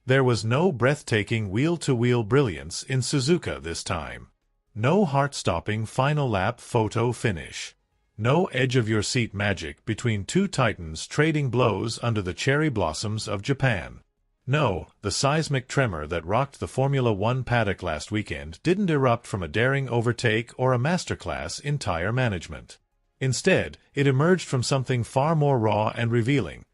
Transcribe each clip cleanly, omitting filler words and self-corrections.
There was no breathtaking wheel-to-wheel brilliance in Suzuka this time. No heart-stopping final lap photo finish. No edge-of-your-seat magic between two titans trading blows under the cherry blossoms of Japan. No, the seismic tremor that rocked the Formula One paddock last weekend didn't erupt from a daring overtake or a masterclass in tire management. Instead, it emerged from something far more raw and revealing.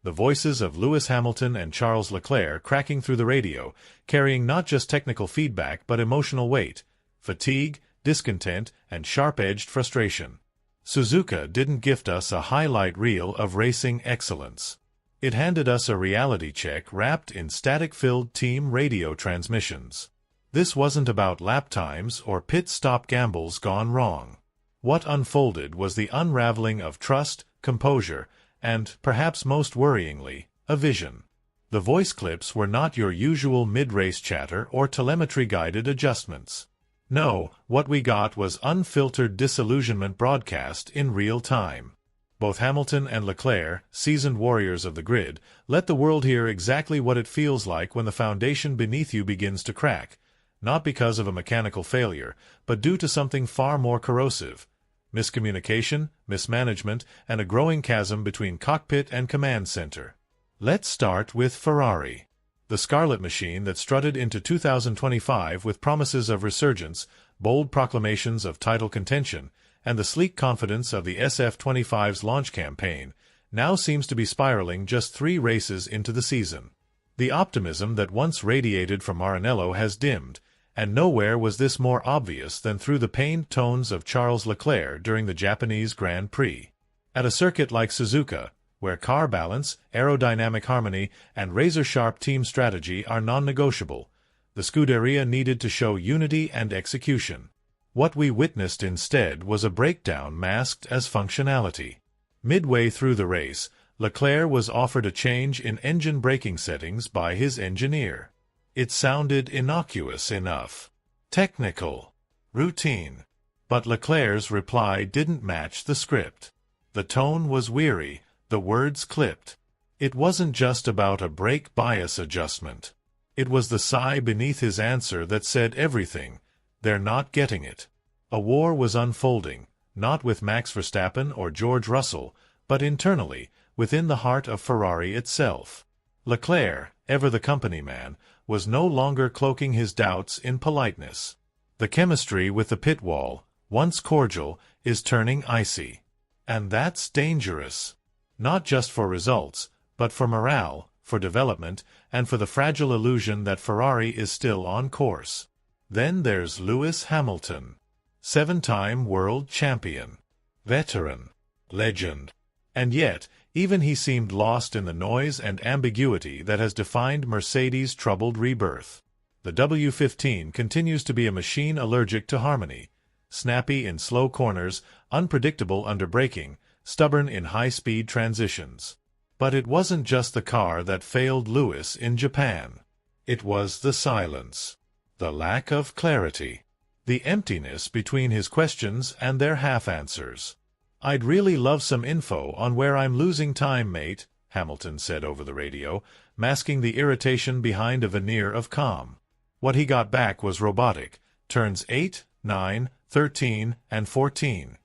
The voices of Lewis Hamilton and Charles Leclerc cracking through the radio, carrying not just technical feedback but emotional weight, fatigue, discontent, and sharp-edged frustration. Suzuka didn't gift us a highlight reel of racing excellence. It handed us a reality check wrapped in static-filled team radio transmissions. This wasn't about lap times or pit-stop gambles gone wrong. What unfolded was the unraveling of trust, composure, and, perhaps most worryingly, a vision. The voice clips were not your usual mid-race chatter or telemetry-guided adjustments. No, what we got was unfiltered disillusionment broadcast in real time. Both Hamilton and Leclerc, seasoned warriors of the grid, let the world hear exactly what it feels like when the foundation beneath you begins to crack, not because of a mechanical failure, but due to something far more corrosive: miscommunication, mismanagement, and a growing chasm between cockpit and command center. Let's start with Ferrari. The Scarlet Machine that strutted into 2025 with promises of resurgence, bold proclamations of title contention, and the sleek confidence of the SF25's launch campaign, now seems to be spiraling just 3 races into the season. The optimism that once radiated from Maranello has dimmed, and nowhere was this more obvious than through the pained tones of Charles Leclerc during the Japanese Grand Prix. At a circuit like Suzuka, where car balance, aerodynamic harmony, and razor-sharp team strategy are non-negotiable, the Scuderia needed to show unity and execution. What we witnessed instead was a breakdown masked as functionality. Midway through the race, Leclerc was offered a change in engine braking settings by his engineer. It sounded innocuous enough. Technical. Routine. But Leclerc's reply didn't match the script. The tone was weary, the words clipped. It wasn't just about a brake bias adjustment. It was the sigh beneath his answer that said everything. They're not getting it. A war was unfolding, not with Max Verstappen or George Russell, but internally, within the heart of Ferrari itself. Leclerc, ever the company man, was no longer cloaking his doubts in politeness. The chemistry with the pit wall, once cordial, is turning icy. And that's dangerous. Not just for results, but for morale, for development, and for the fragile illusion that Ferrari is still on course. Then there's Lewis Hamilton. 7-time world champion. Veteran. Legend. And yet, even he seemed lost in the noise and ambiguity that has defined Mercedes' troubled rebirth. The W15 continues to be a machine allergic to harmony, snappy in slow corners, unpredictable under braking, stubborn in high-speed transitions. But it wasn't just the car that failed Lewis in Japan. It was the silence. The lack of clarity. The emptiness between his questions and their half-answers. "I'd really love some info on where I'm losing time, mate," Hamilton said over the radio, masking the irritation behind a veneer of calm. What he got back was robotic. Turns 8, 9, 13, and 14.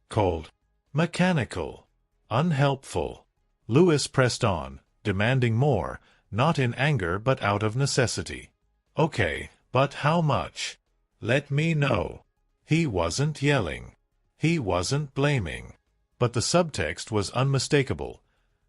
Cold. Mechanical. Unhelpful. Lewis pressed on, demanding more, not in anger but out of necessity. "Okay, but how much? Let me know." He wasn't yelling. He wasn't blaming. But the subtext was unmistakable.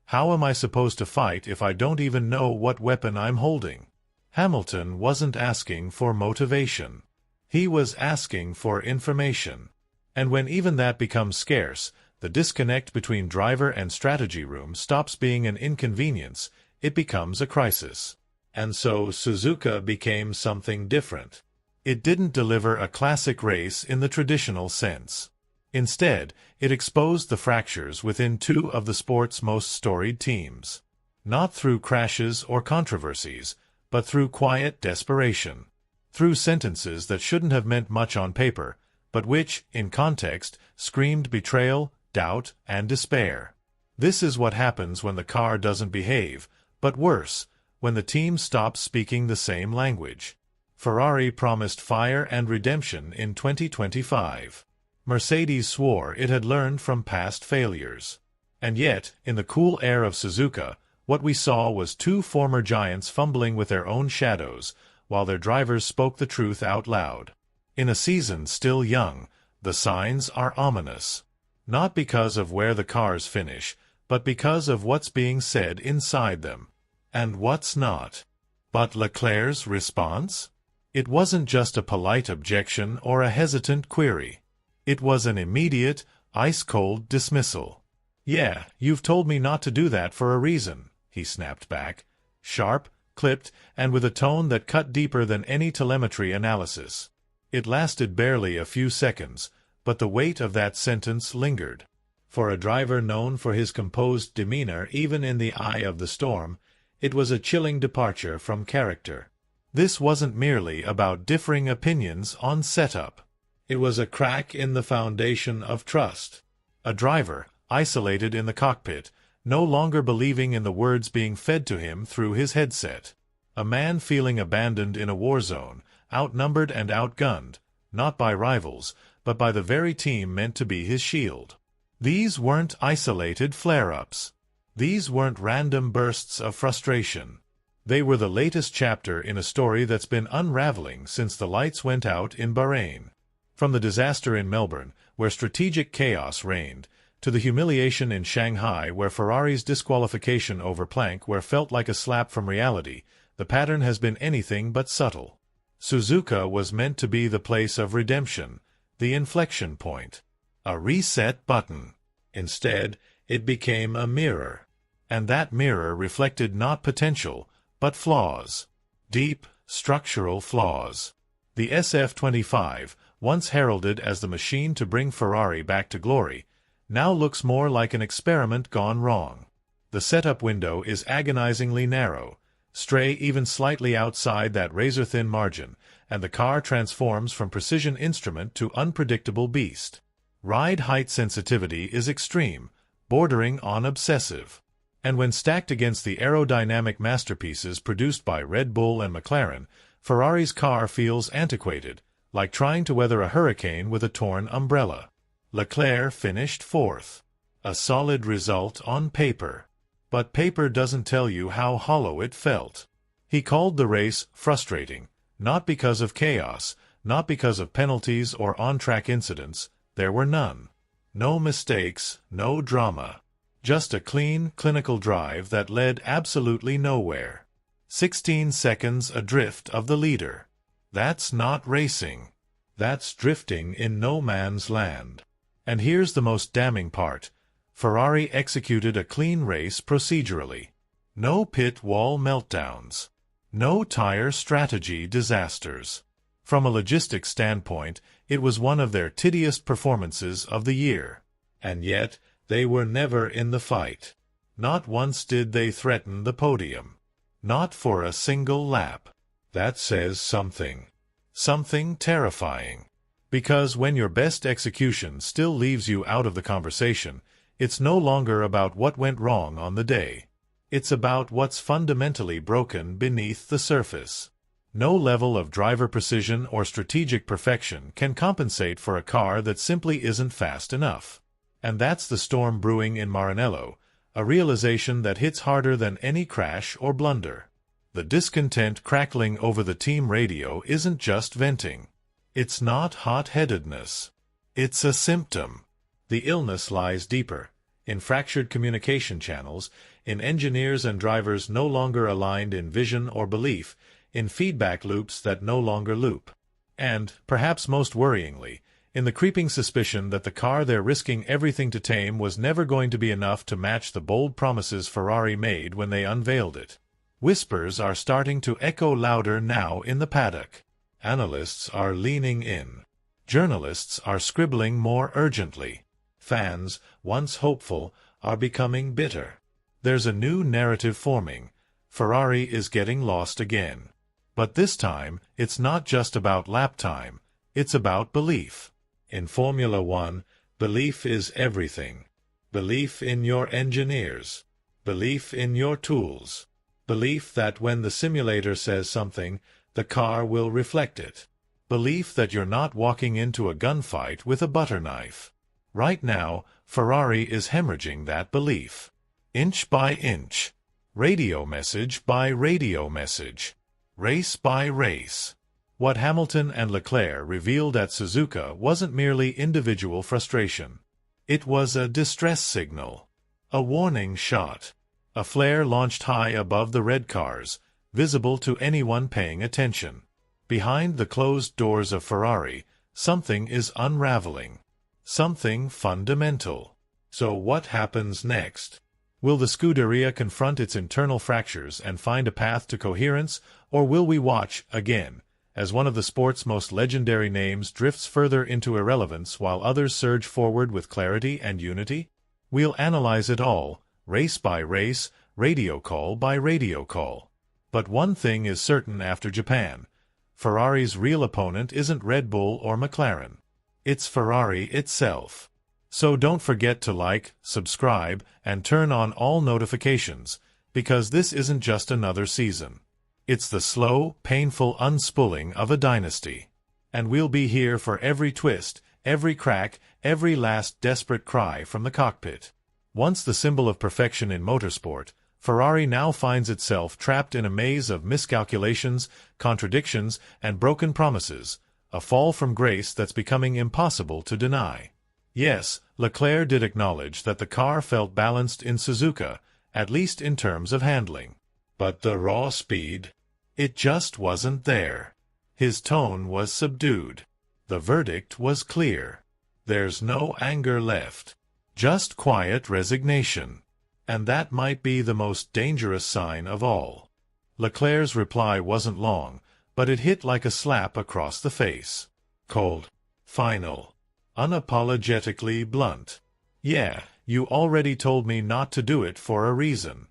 How am I supposed to fight if I don't even know what weapon I'm holding? Hamilton wasn't asking for motivation. He was asking for information. And when even that becomes scarce, the disconnect between driver and strategy room stops being an inconvenience, it becomes a crisis. And so Suzuka became something different. It didn't deliver a classic race in the traditional sense. Instead, it exposed the fractures within 2 of the sport's most storied teams. Not through crashes or controversies, but through quiet desperation. Through sentences that shouldn't have meant much on paper, but which, in context, screamed betrayal, doubt, and despair. This is what happens when the car doesn't behave, but worse, when the team stopped speaking the same language. Ferrari promised fire and redemption in 2025. Mercedes swore it had learned from past failures. And yet, in the cool air of Suzuka, what we saw was two former giants fumbling with their own shadows, while their drivers spoke the truth out loud. In a season still young, the signs are ominous. Not because of where the cars finish, but because of what's being said inside them. And what's not. But Leclerc's response? It wasn't just a polite objection or a hesitant query. It was an immediate, ice-cold dismissal. "Yeah, you've told me not to do that for a reason," he snapped back, sharp, clipped, and with a tone that cut deeper than any telemetry analysis. It lasted barely a few seconds, but the weight of that sentence lingered. For a driver known for his composed demeanor even in the eye of the storm, it was a chilling departure from character. This wasn't merely about differing opinions on setup. It was a crack in the foundation of trust. A driver, isolated in the cockpit, no longer believing in the words being fed to him through his headset. A man feeling abandoned in a war zone, outnumbered and outgunned, not by rivals, but by the very team meant to be his shield. These weren't isolated flare-ups. These weren't random bursts of frustration. They were the latest chapter in a story that's been unraveling since the lights went out in Bahrain. From the disaster in Melbourne, where strategic chaos reigned, to the humiliation in Shanghai where Ferrari's disqualification over Planck felt like a slap from reality, the pattern has been anything but subtle. Suzuka was meant to be the place of redemption, the inflection point, a reset button. Instead, it became a mirror. And that mirror reflected not potential, but flaws. Deep, structural flaws. The SF25, once heralded as the machine to bring Ferrari back to glory, now looks more like an experiment gone wrong. The setup window is agonizingly narrow, stray even slightly outside that razor-thin margin, and the car transforms from precision instrument to unpredictable beast. Ride height sensitivity is extreme, bordering on obsessive. And when stacked against the aerodynamic masterpieces produced by Red Bull and McLaren, Ferrari's car feels antiquated, like trying to weather a hurricane with a torn umbrella. Leclerc finished fourth. A solid result on paper. But paper doesn't tell you how hollow it felt. He called the race frustrating, not because of chaos, not because of penalties or on-track incidents. There were none. No mistakes, no drama. Just a clean, clinical drive that led absolutely nowhere. 16 seconds adrift of the leader. That's not racing. That's drifting in no man's land. And here's the most damning part. Ferrari executed a clean race procedurally. No pit wall meltdowns. No tire strategy disasters. From a logistics standpoint, it was one of their tiddiest performances of the year. And yet, they were never in the fight. Not once did they threaten the podium. Not for a single lap. That says something. Something terrifying. Because when your best execution still leaves you out of the conversation, it's no longer about what went wrong on the day. It's about what's fundamentally broken beneath the surface. No level of driver precision or strategic perfection can compensate for a car that simply isn't fast enough. And that's the storm brewing in Maranello, a realization that hits harder than any crash or blunder. The discontent crackling over the team radio isn't just venting. It's not hot-headedness. It's a symptom. The illness lies deeper, in fractured communication channels, in engineers and drivers no longer aligned in vision or belief, in feedback loops that no longer loop. And, perhaps most worryingly, in the creeping suspicion that the car they're risking everything to tame was never going to be enough to match the bold promises Ferrari made when they unveiled it. Whispers are starting to echo louder now in the paddock. Analysts are leaning in. Journalists are scribbling more urgently. Fans, once hopeful, are becoming bitter. There's a new narrative forming. Ferrari is getting lost again. But this time, it's not just about lap time. It's about belief. In Formula One, belief is everything. Belief in your engineers. Belief in your tools. Belief that when the simulator says something, the car will reflect it. Belief that you're not walking into a gunfight with a butter knife. Right now, Ferrari is hemorrhaging that belief. Inch by inch. Radio message by radio message. Race by race. What Hamilton and Leclerc revealed at Suzuka wasn't merely individual frustration. It was a distress signal. A warning shot. A flare launched high above the red cars, visible to anyone paying attention. Behind the closed doors of Ferrari, something is unraveling. Something fundamental. So what happens next? Will the Scuderia confront its internal fractures and find a path to coherence, or will we watch, again, as one of the sport's most legendary names drifts further into irrelevance while others surge forward with clarity and unity? We'll analyze it all, race by race, radio call by radio call. But one thing is certain after Japan. Ferrari's real opponent isn't Red Bull or McLaren. It's Ferrari itself. So don't forget to like, subscribe, and turn on all notifications, because this isn't just another season. It's the slow, painful unspooling of a dynasty. And we'll be here for every twist, every crack, every last desperate cry from the cockpit. Once the symbol of perfection in motorsport, Ferrari now finds itself trapped in a maze of miscalculations, contradictions, and broken promises, a fall from grace that's becoming impossible to deny. Yes, Leclerc did acknowledge that the car felt balanced in Suzuka, at least in terms of handling. But the raw speed? It just wasn't there. His tone was subdued. The verdict was clear. There's no anger left. Just quiet resignation. And that might be the most dangerous sign of all. Leclerc's reply wasn't long, but it hit like a slap across the face. Cold. Final. Unapologetically blunt. Yeah, you already told me not to do it for a reason.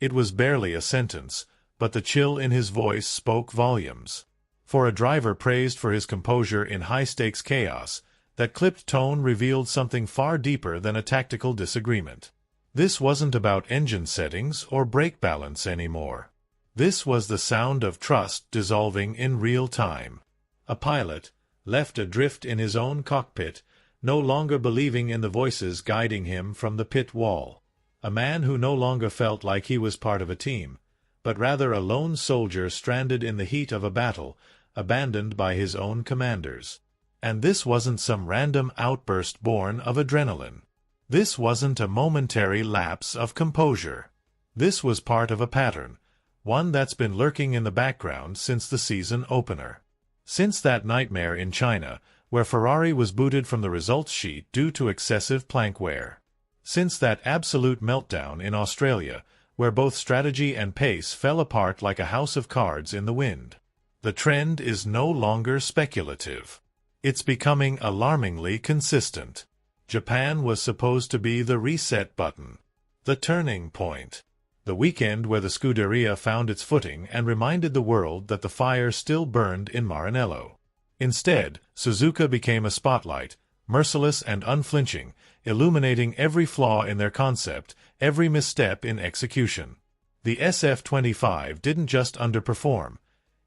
It was barely a sentence, but the chill in his voice spoke volumes. For a driver praised for his composure in high-stakes chaos, that clipped tone revealed something far deeper than a tactical disagreement. This wasn't about engine settings or brake balance anymore. This was the sound of trust dissolving in real time. A pilot, left adrift in his own cockpit, no longer believing in the voices guiding him from the pit wall. A man who no longer felt like he was part of a team, but rather a lone soldier stranded in the heat of a battle, abandoned by his own commanders. And this wasn't some random outburst born of adrenaline. This wasn't a momentary lapse of composure. This was part of a pattern, one that's been lurking in the background since the season opener. Since that nightmare in China, where Ferrari was booted from the results sheet due to excessive plank wear. Since that absolute meltdown in Australia, where both strategy and pace fell apart like a house of cards in the wind. The trend is no longer speculative. It's becoming alarmingly consistent. Japan was supposed to be the reset button, the turning point, the weekend where the Scuderia found its footing and reminded the world that the fire still burned in Maranello. Instead, Suzuka became a spotlight, merciless and unflinching, illuminating every flaw in their concept, every misstep in execution. The SF-25 didn't just underperform.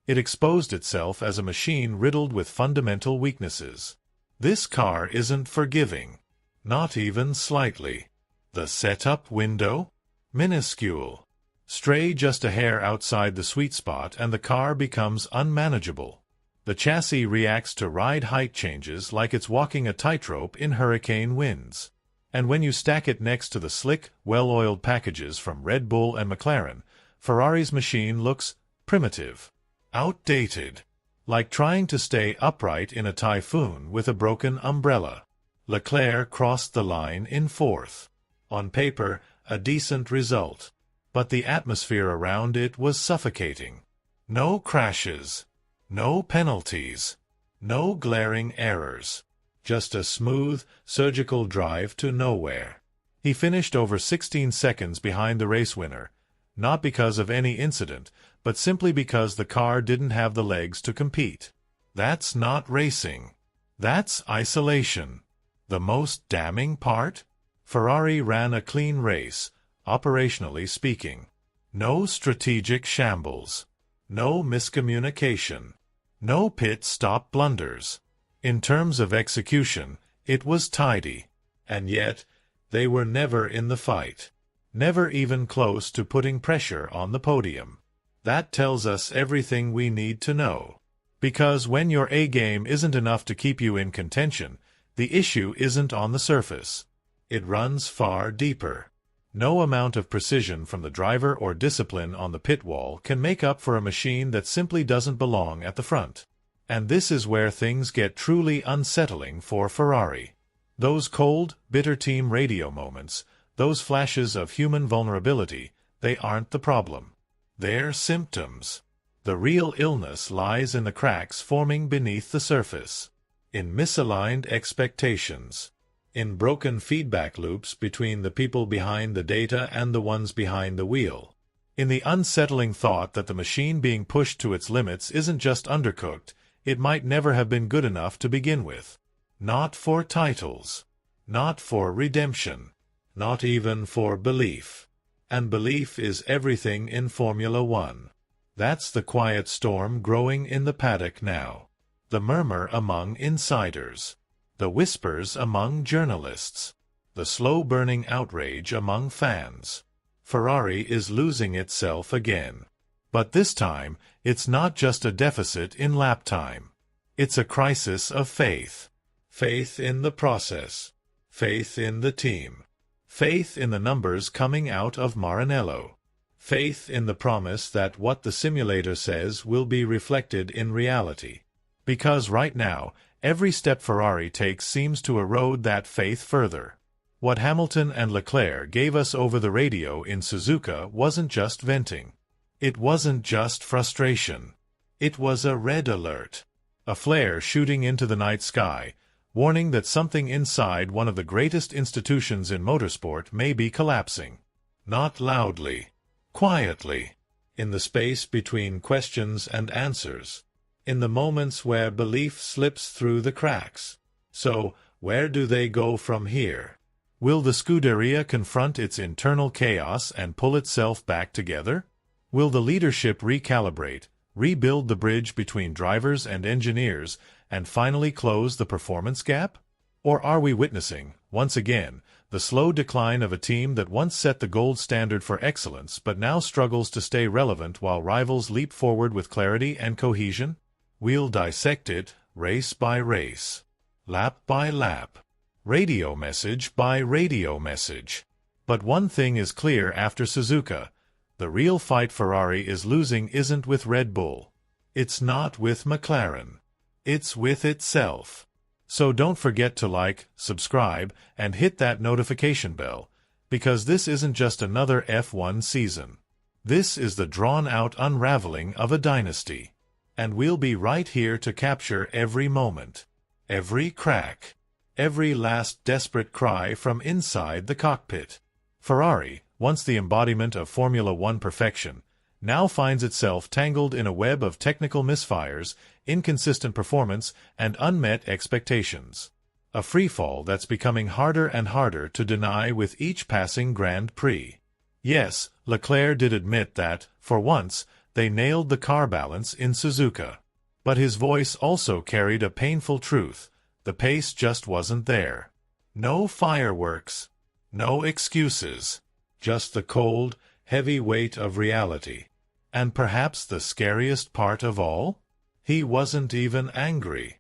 It exposed itself as a machine riddled with fundamental weaknesses. This car isn't forgiving. Not even slightly. The setup window? Minuscule. Stray just a hair outside the sweet spot and the car becomes unmanageable. The chassis reacts to ride height changes like it's walking a tightrope in hurricane winds. And when you stack it next to the slick, well-oiled packages from Red Bull and McLaren, Ferrari's machine looks primitive, outdated, like trying to stay upright in a typhoon with a broken umbrella. Leclerc crossed the line in fourth. On paper, a decent result. But the atmosphere around it was suffocating. No crashes. No penalties. No glaring errors. Just a smooth, surgical drive to nowhere. He finished over 16 seconds behind the race winner, not because of any incident, but simply because the car didn't have the legs to compete. That's not racing. That's isolation. The most damning part? Ferrari ran a clean race, operationally speaking. No strategic shambles. No miscommunication. No pit-stop blunders. In terms of execution, it was tidy. And yet, they were never in the fight. Never even close to putting pressure on the podium. That tells us everything we need to know. Because when your A-game isn't enough to keep you in contention, the issue isn't on the surface. It runs far deeper. No amount of precision from the driver or discipline on the pit wall can make up for a machine that simply doesn't belong at the front. And this is where things get truly unsettling for Ferrari. Those cold, bitter team radio moments, those flashes of human vulnerability, they aren't the problem. They're symptoms. The real illness lies in the cracks forming beneath the surface. In misaligned expectations. In broken feedback loops between the people behind the data and the ones behind the wheel. In the unsettling thought that the machine being pushed to its limits isn't just undercooked, it might never have been good enough to begin with. Not for titles. Not for redemption. Not even for belief. And belief is everything in Formula One. That's the quiet storm growing in the paddock now. The murmur among insiders. The whispers among journalists. The slow-burning outrage among fans. Ferrari is losing itself again. But this time, it's not just a deficit in lap time. It's a crisis of faith. Faith in the process. Faith in the team. Faith in the numbers coming out of Maranello. Faith in the promise that what the simulator says will be reflected in reality. Because right now, every step Ferrari takes seems to erode that faith further. What Hamilton and Leclerc gave us over the radio in Suzuka wasn't just venting. It wasn't just frustration. It was a red alert. A flare shooting into the night sky, warning that something inside one of the greatest institutions in motorsport may be collapsing. Not loudly. Quietly. In the space between questions and answers. In the moments where belief slips through the cracks. So, where do they go from here? Will the Scuderia confront its internal chaos and pull itself back together? Will the leadership recalibrate, rebuild the bridge between drivers and engineers, and finally close the performance gap? Or are we witnessing, once again, the slow decline of a team that once set the gold standard for excellence but now struggles to stay relevant while rivals leap forward with clarity and cohesion? We'll dissect it, race by race, lap by lap, radio message by radio message. But one thing is clear after Suzuka. The real fight Ferrari is losing isn't with Red Bull. It's not with McLaren. It's with itself. So don't forget to like, subscribe, and hit that notification bell, because this isn't just another F1 season. This is the drawn-out unraveling of a dynasty. And we'll be right here to capture every moment, every crack, every last desperate cry from inside the cockpit. Ferrari, once the embodiment of Formula One perfection, now finds itself tangled in a web of technical misfires, inconsistent performance, and unmet expectations. A freefall that's becoming harder and harder to deny with each passing Grand Prix. Yes, Leclerc did admit that, for once, they nailed the car balance in Suzuka. But his voice also carried a painful truth. The pace just wasn't there. No fireworks. No excuses. Just the cold, heavy weight of reality. And perhaps the scariest part of all? He wasn't even angry.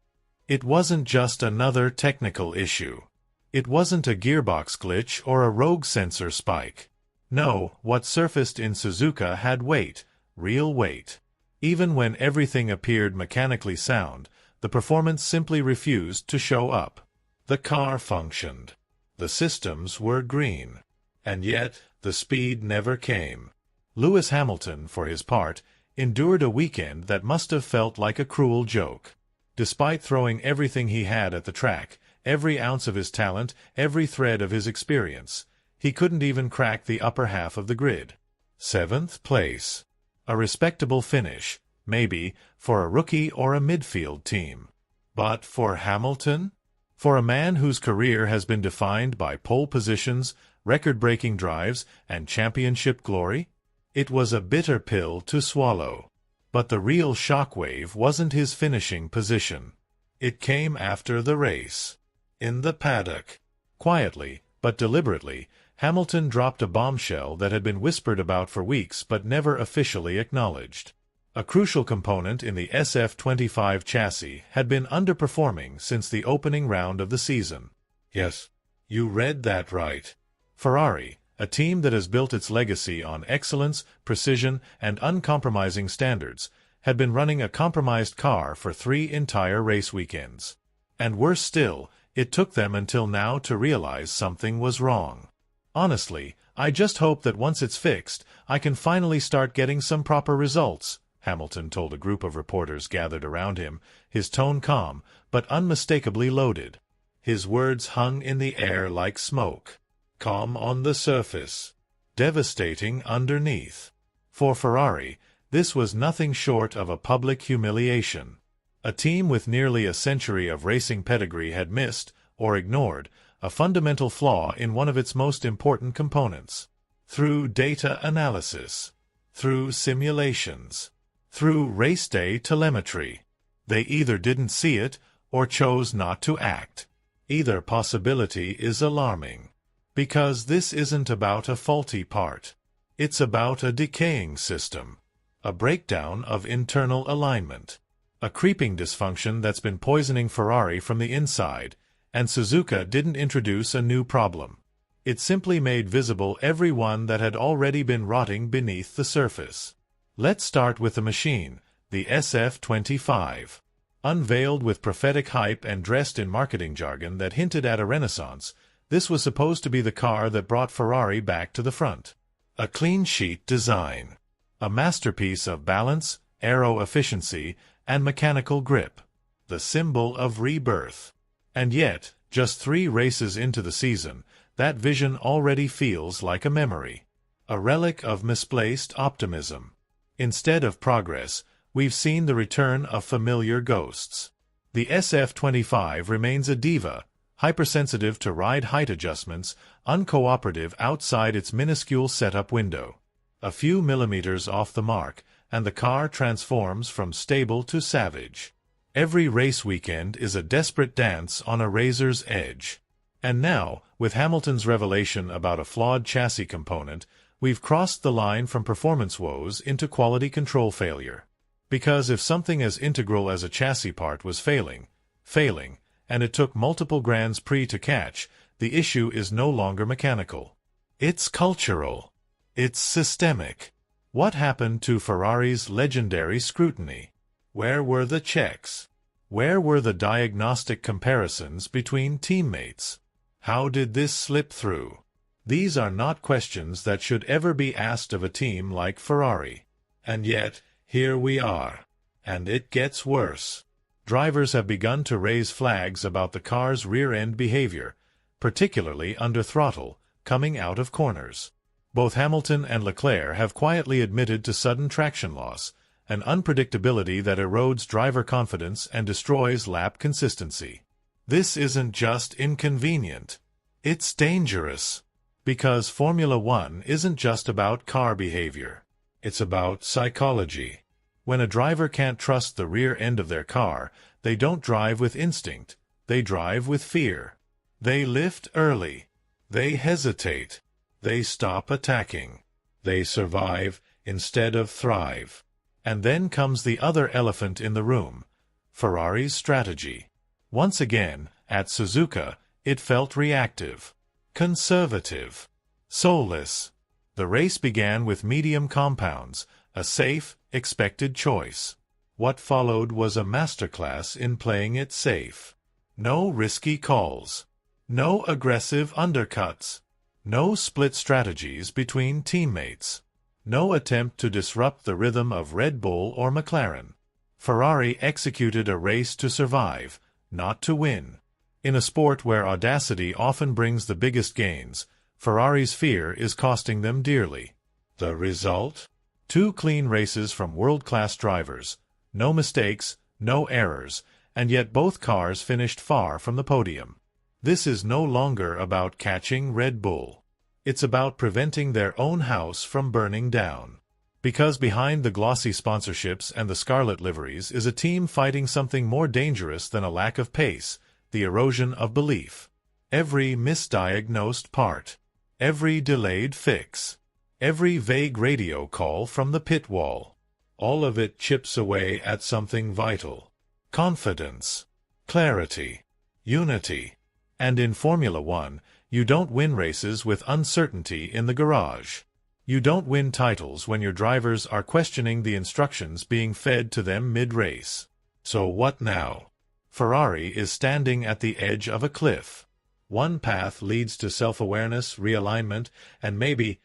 It wasn't just another technical issue. It wasn't a gearbox glitch or a rogue sensor spike. No, what surfaced in Suzuka had weight. Real weight. Even when everything appeared mechanically sound, the performance simply refused to show up. The car functioned. The systems were green. And yet, the speed never came. Lewis Hamilton, for his part, endured a weekend that must have felt like a cruel joke. Despite throwing everything he had at the track, every ounce of his talent, every thread of his experience, he couldn't even crack the upper half of the grid. 7th place. A respectable finish, maybe, for a rookie or a midfield team. But for Hamilton? For a man whose career has been defined by pole positions, record-breaking drives, and championship glory? It was a bitter pill to swallow. But the real shockwave wasn't his finishing position. It came after the race. In the paddock. Quietly, but deliberately, Hamilton dropped a bombshell that had been whispered about for weeks but never officially acknowledged. A crucial component in the SF25 chassis had been underperforming since the opening round of the season. Yes, you read that right. Ferrari, a team that has built its legacy on excellence, precision, and uncompromising standards, had been running a compromised car for 3 entire race weekends. And worse still, it took them until now to realize something was wrong. Honestly, I just hope that once it's fixed, I can finally start getting some proper results, Hamilton told a group of reporters gathered around him, his tone calm, but unmistakably loaded. His words hung in the air like smoke. Calm on the surface. Devastating underneath. For Ferrari, this was nothing short of a public humiliation. A team with nearly a century of racing pedigree had missed, or ignored, a fundamental flaw in one of its most important components. Through data analysis. Through simulations. Through race day telemetry. They either didn't see it, or chose not to act. Either possibility is alarming. Because this isn't about a faulty part. It's about a decaying system. A breakdown of internal alignment. A creeping dysfunction that's been poisoning Ferrari from the inside, and Suzuka didn't introduce a new problem. It simply made visible every one that had already been rotting beneath the surface. Let's start with the machine, the SF25. Unveiled with prophetic hype and dressed in marketing jargon that hinted at a renaissance, this was supposed to be the car that brought Ferrari back to the front. A clean-sheet design. A masterpiece of balance, aero efficiency, and mechanical grip. The symbol of rebirth. And yet, just 3 races into the season, that vision already feels like a memory. A relic of misplaced optimism. Instead of progress, we've seen the return of familiar ghosts. The SF25 remains a diva, hypersensitive to ride height adjustments, uncooperative outside its minuscule setup window. A few millimeters off the mark, and the car transforms from stable to savage. Every race weekend is a desperate dance on a razor's edge. And now, with Hamilton's revelation about a flawed chassis component, we've crossed the line from performance woes into quality control failure. Because if something as integral as a chassis part was failing, and it took multiple Grands Prix to catch, the issue is no longer mechanical. It's cultural. It's systemic. What happened to Ferrari's legendary scrutiny? Where were the checks? Where were the diagnostic comparisons between teammates? How did this slip through? These are not questions that should ever be asked of a team like Ferrari. And yet, here we are. And it gets worse. Drivers have begun to raise flags about the car's rear-end behavior, particularly under throttle, coming out of corners. Both Hamilton and Leclerc have quietly admitted to sudden traction loss, an unpredictability that erodes driver confidence and destroys lap consistency. This isn't just inconvenient. It's dangerous. Because Formula One isn't just about car behavior. It's about psychology. When a driver can't trust the rear end of their car, they don't drive with instinct. They drive with fear. They lift early. They hesitate. They stop attacking. They survive instead of thrive. And then comes the other elephant in the room, Ferrari's strategy. Once again, at Suzuka, it felt reactive, conservative, soulless. The race began with medium compounds, a safe, expected choice. What followed was a masterclass in playing it safe. No risky calls. No aggressive undercuts. No split strategies between teammates. No attempt to disrupt the rhythm of Red Bull or McLaren. Ferrari executed a race to survive, not to win. In a sport where audacity often brings the biggest gains, Ferrari's fear is costing them dearly. The result? 2 clean races from world-class drivers. No mistakes, no errors, and yet both cars finished far from the podium. This is no longer about catching Red Bull. It's about preventing their own house from burning down. Because behind the glossy sponsorships and the scarlet liveries is a team fighting something more dangerous than a lack of pace, the erosion of belief. Every misdiagnosed part, every delayed fix, every vague radio call from the pit wall, all of it chips away at something vital. Confidence, clarity, unity. And in Formula One, you don't win races with uncertainty in the garage. You don't win titles when your drivers are questioning the instructions being fed to them mid-race. So what now? Ferrari is standing at the edge of a cliff. One path leads to self-awareness, realignment, and maybe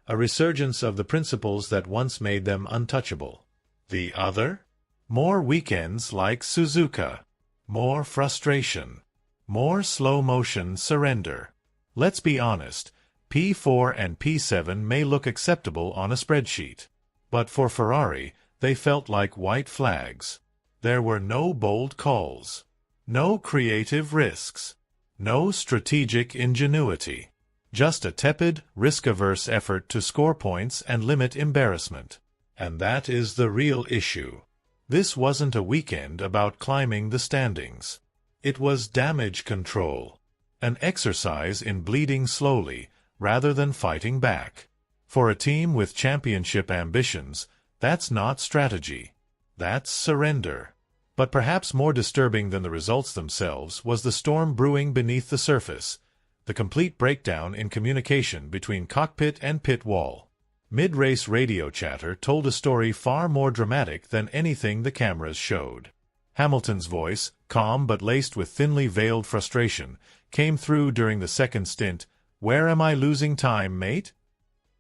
a resurgence of the principles that once made them untouchable. The other? More weekends like Suzuka. More frustration. More slow-motion surrender. Let's be honest, P4 and P7 may look acceptable on a spreadsheet. But for Ferrari, they felt like white flags. There were no bold calls. No creative risks. No strategic ingenuity. Just a tepid, risk-averse effort to score points and limit embarrassment. And that is the real issue. This wasn't a weekend about climbing the standings. It was damage control. An exercise in bleeding slowly, rather than fighting back. For a team with championship ambitions, that's not strategy. That's surrender. But perhaps more disturbing than the results themselves was the storm brewing beneath the surface, the complete breakdown in communication between cockpit and pit wall. Mid-race radio chatter told a story far more dramatic than anything the cameras showed. Hamilton's voice, calm but laced with thinly veiled frustration, came through during the second stint. "Where am I losing time, mate?"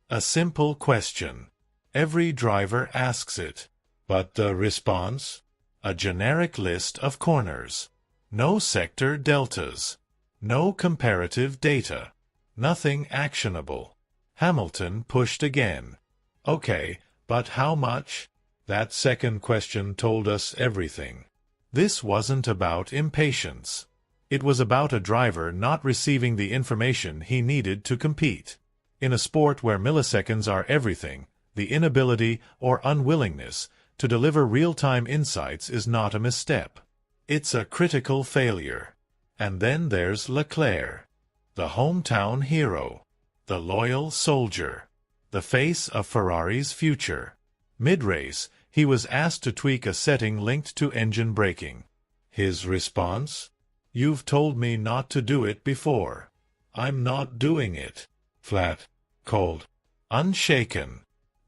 A simple question. Every driver asks it. But the response? A generic list of corners. No sector deltas. No comparative data. Nothing actionable. Hamilton pushed again. "Okay, but how much?" That second question told us everything. This wasn't about impatience. It was about a driver not receiving the information he needed to compete. In a sport where milliseconds are everything, the inability or unwillingness to deliver real-time insights is not a misstep. It's a critical failure. And then there's Leclerc, the hometown hero, the loyal soldier, the face of Ferrari's future. Mid-race, he was asked to tweak a setting linked to engine braking. His response? "You've told me not to do it before. I'm not doing it." Flat, cold, unshaken.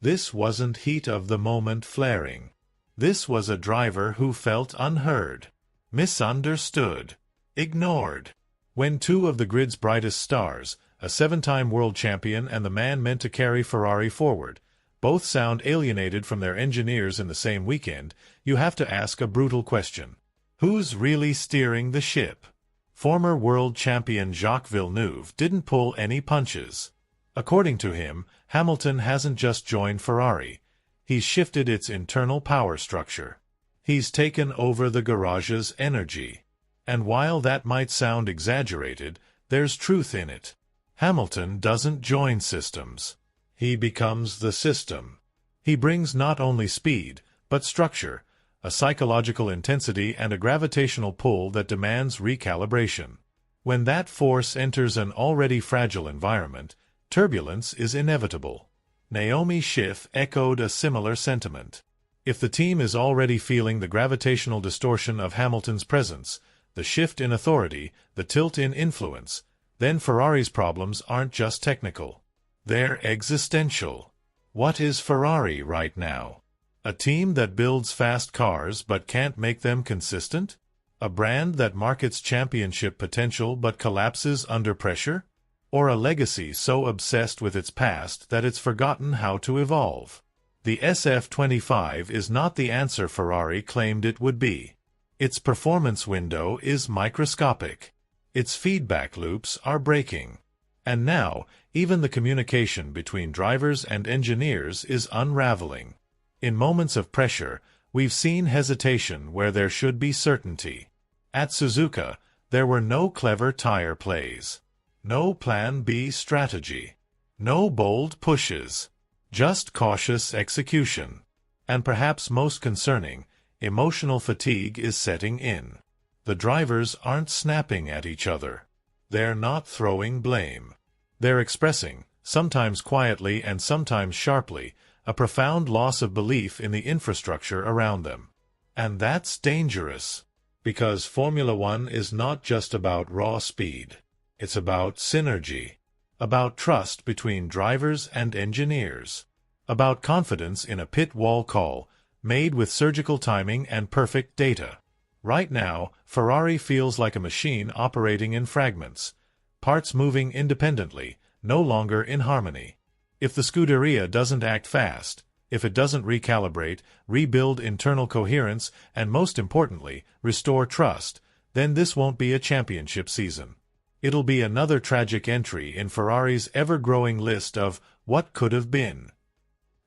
This wasn't heat-of-the-moment flaring. This was a driver who felt unheard, misunderstood, ignored. When two of the grid's brightest stars, a seven-time world champion and the man meant to carry Ferrari forward, both sound alienated from their engineers in the same weekend, you have to ask a brutal question. Who's really steering the ship? Former world champion Jacques Villeneuve didn't pull any punches. According to him, Hamilton hasn't just joined Ferrari. He's shifted its internal power structure. He's taken over the garage's energy. And while that might sound exaggerated, there's truth in it. Hamilton doesn't join systems. He becomes the system. He brings not only speed, but structure, a psychological intensity and a gravitational pull that demands recalibration. When that force enters an already fragile environment, turbulence is inevitable. Naomi Schiff echoed a similar sentiment. If the team is already feeling the gravitational distortion of Hamilton's presence, the shift in authority, the tilt in influence, then Ferrari's problems aren't just technical. They're existential. What is Ferrari right now? A team that builds fast cars but can't make them consistent? A brand that markets championship potential but collapses under pressure? Or a legacy so obsessed with its past that it's forgotten how to evolve? The SF25 is not the answer Ferrari claimed it would be. Its performance window is microscopic. Its feedback loops are breaking. And now, even the communication between drivers and engineers is unraveling. In moments of pressure, we've seen hesitation where there should be certainty. At Suzuka, there were no clever tire plays. No Plan B strategy. No bold pushes. just cautious execution. And perhaps most concerning, emotional fatigue is setting in. The drivers aren't snapping at each other. They're not throwing blame. They're expressing, sometimes quietly and sometimes sharply, a profound loss of belief in the infrastructure around them. And that's dangerous, because Formula One is not just about raw speed. It's about synergy, about trust between drivers and engineers, about confidence in a pit wall call made with surgical timing and perfect data. Right now, Ferrari feels like a machine operating in fragments, parts moving independently, no longer in harmony. If the Scuderia doesn't act fast, if it doesn't recalibrate, rebuild internal coherence, and most importantly, restore trust, then this won't be a championship season. It'll be another tragic entry in Ferrari's ever-growing list of what could have been.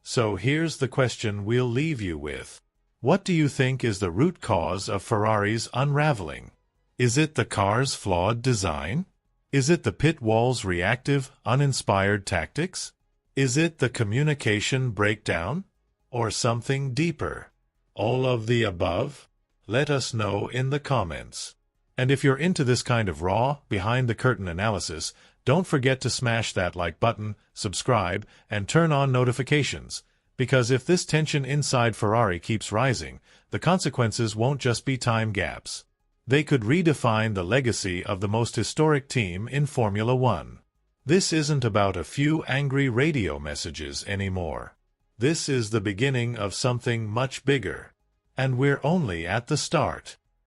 So here's the question we'll leave you with. What do you think is the root cause of Ferrari's unraveling? Is it the car's flawed design? Is it the pit wall's reactive, uninspired tactics? Is it the communication breakdown? Or something deeper? All of the above? Let us know in the comments. And if you're into this kind of raw, behind-the-curtain analysis, don't forget to smash that like button, subscribe, and turn on notifications. Because if this tension inside Ferrari keeps rising, the consequences won't just be time gaps. They could redefine the legacy of the most historic team in Formula One. This isn't about a few angry radio messages anymore. This is the beginning of something much bigger. And we're only at the start.